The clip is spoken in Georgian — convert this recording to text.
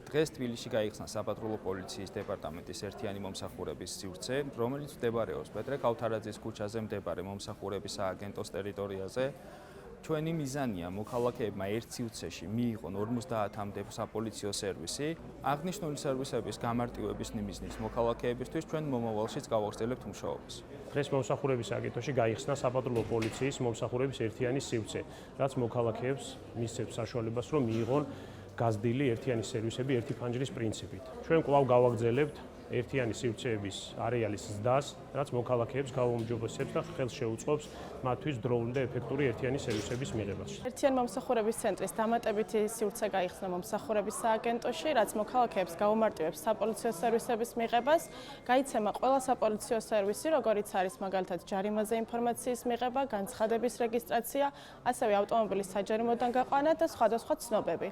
დღეს თბილისში გაიხსნა საპატრულო პოლიციის დეპარტამენტის ერთიანი მომსახურების სივრცე, რომელიც მდებარეობს პეტრე ქავთარაძის ქუჩაზე მდებარე მომსახურების სააგენტოს ტერიტორიაზე. ჩვენი მიზანია მოქალაქეებმა ერთ სივრცეში მიიღონ 50-მდე საპოლიციო სერვისი. აღნიშნული სერვისების გამარტივების მიზნით მოქალაქეებისთვის ჩვენ მომავალშიც გავაგრძელებთ მუშაობას. დღეს მომსახურების აგენტოში გაიხსნა საპატრულო პოლიციის მომსახურების ერთიანი სივრცე, რაც მოქალაქეებს მისცემს საშუალებას, რომ მიიღონ გაზრდილი ერთიანი სერვისები ერთი ფანჯრის პრინციპით. ჩვენ კვლავ გავაგრძელებთ ერთიანი სივრცეების არეალის ზრდას, რაც მოქალაქეებს გაუმჯობესებს და ხელს შეუწყობს მათთვის დროული და ეფექტური ერთიანი სერვისების მიღებას. ერთიანი მომსახურების ცენტრის დამატებითი სივრცე გაიხსნა მომსახურების სააგენტოში, რაც მოქალაქეებს გაუმარტივებს საპოლიციო სერვისების მიღებას, გაიცემა ყველა საპოლიციო სერვისი, როგორიც არის მაგალითად ჯარიმაზე ინფორმაციის მიღება, განცხადების რეგისტრაცია, ასევე ავტომობილის საჯარიმოდან გაყვანა და სხვადასხვა ცნობები.